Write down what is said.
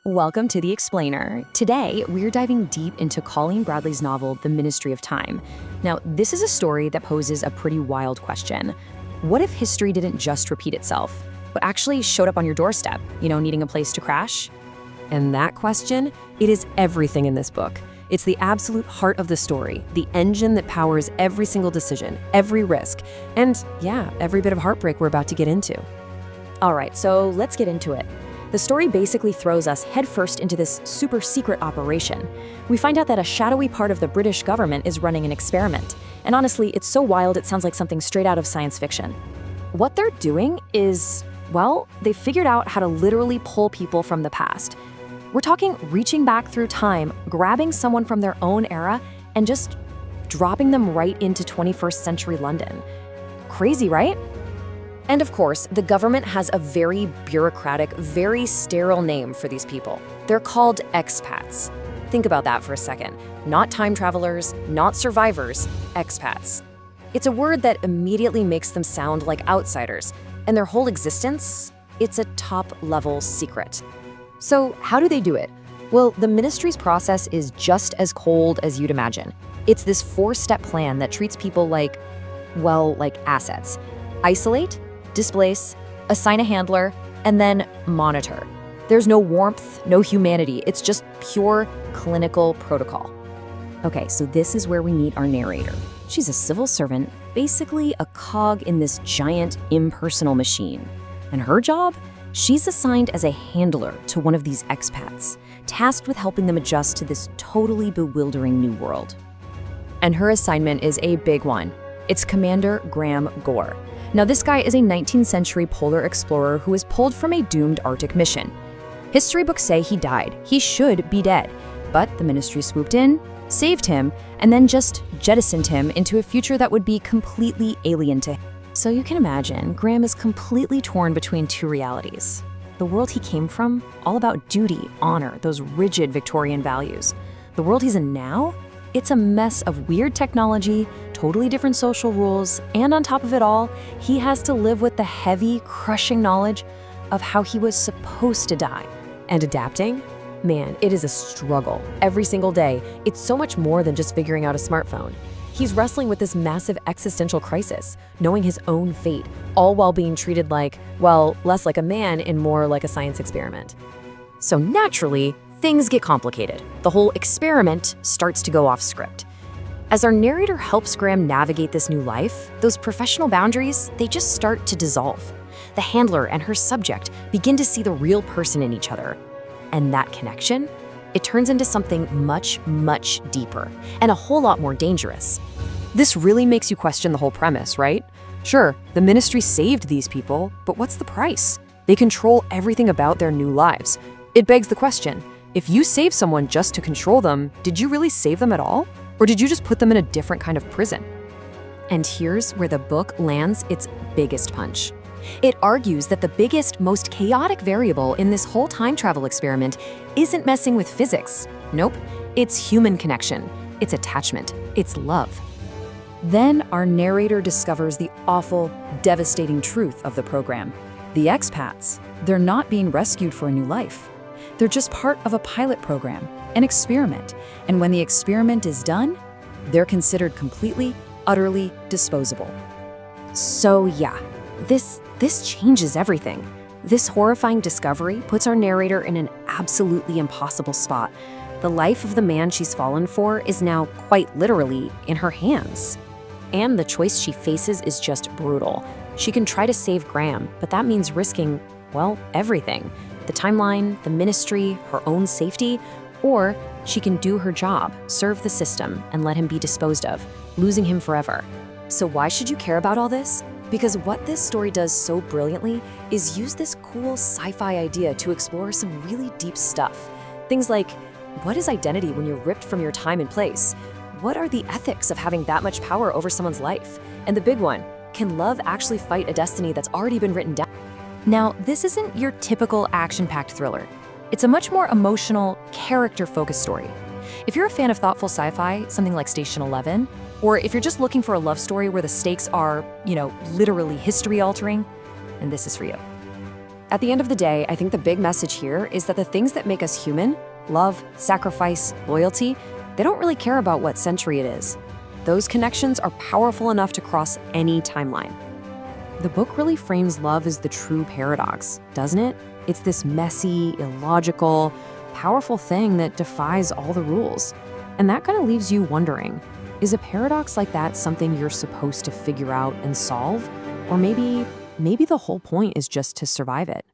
Welcome to The Explainer. Today, we're diving deep into Kaliane Bradley's novel, The Ministry of Time. Now, this is a story that poses a pretty wild question. What if history didn't just repeat itself, but actually showed up on your doorstep, needing a place to crash? And that question, it is everything in this book. It's the absolute heart of the story, the engine that powers every single decision, every risk, and yeah, every bit of heartbreak we're about to get into. All right, so let's get into it. The story basically throws us headfirst into this super secret operation. We find out that a shadowy part of the British government is running an experiment. And honestly, it's so wild it sounds like something straight out of science fiction. What they're doing is, well, they figured out how to literally pull people from the past. We're talking reaching back through time, grabbing someone from their own era, and just dropping them right into 21st century London. Crazy, right? And of course, the government has a very bureaucratic, very sterile name for these people. They're called expats. Think about that for a second. Not time travelers, not survivors, expats. It's a word that immediately makes them sound like outsiders, and their whole existence, it's a top-level secret. So how do they do it? Well, the ministry's process is just as cold as you'd imagine. It's this four-step plan that treats people like assets. Isolate, displace, assign a handler, and then monitor. There's no warmth, no humanity. It's just pure clinical protocol. Okay, so this is where we meet our narrator. She's a civil servant, basically a cog in this giant impersonal machine. And her job? She's assigned as a handler to one of these expats, tasked with helping them adjust to this totally bewildering new world. And her assignment is a big one. It's Commander Graham Gore. Now, this guy is a 19th century polar explorer who was pulled from a doomed Arctic mission. History books say he died. He should be dead. But the ministry swooped in, saved him, and then just jettisoned him into a future that would be completely alien to him. So you can imagine, Graham is completely torn between two realities. The world he came from, all about duty, honor, those rigid Victorian values. The world he's in now? It's a mess of weird technology, totally different social rules, and on top of it all, he has to live with the heavy, crushing knowledge of how he was supposed to die. And adapting? Man, it is a struggle. Every single day, it's so much more than just figuring out a smartphone. He's wrestling with this massive existential crisis, knowing his own fate, all while being treated like, less like a man and more like a science experiment. So naturally, things get complicated. The whole experiment starts to go off script. As our narrator helps Graham navigate this new life, those professional boundaries, they just start to dissolve. The handler and her subject begin to see the real person in each other. And that connection, it turns into something much, much deeper and a whole lot more dangerous. This really makes you question the whole premise, right? Sure, the ministry saved these people, but what's the price? They control everything about their new lives. It begs the question, if you save someone just to control them, did you really save them at all? Or did you just put them in a different kind of prison? And here's where the book lands its biggest punch. It argues that the biggest, most chaotic variable in this whole time travel experiment isn't messing with physics. Nope, it's human connection, it's attachment, it's love. Then our narrator discovers the awful, devastating truth of the program. The expats, they're not being rescued for a new life. They're just part of a pilot program, an experiment. And when the experiment is done, they're considered completely, utterly disposable. So yeah, this changes everything. This horrifying discovery puts our narrator in an absolutely impossible spot. The life of the man she's fallen for is now quite literally in her hands. And the choice she faces is just brutal. She can try to save Graham, but that means risking, everything. The timeline, the ministry, her own safety, or she can do her job, serve the system, and let him be disposed of, losing him forever. So why should you care about all this? Because what this story does so brilliantly is use this cool sci-fi idea to explore some really deep stuff. Things like, what is identity when you're ripped from your time and place? What are the ethics of having that much power over someone's life? And the big one, can love actually fight a destiny that's already been written down? Now, this isn't your typical action-packed thriller. It's a much more emotional, character-focused story. If you're a fan of thoughtful sci-fi, something like Station 11, or if you're just looking for a love story where the stakes are, literally history-altering, then this is for you. At the end of the day, I think the big message here is that the things that make us human, love, sacrifice, loyalty, they don't really care about what century it is. Those connections are powerful enough to cross any timeline. The book really frames love as the true paradox, doesn't it? It's this messy, illogical, powerful thing that defies all the rules. And that kind of leaves you wondering, is a paradox like that something you're supposed to figure out and solve? Or maybe the whole point is just to survive it?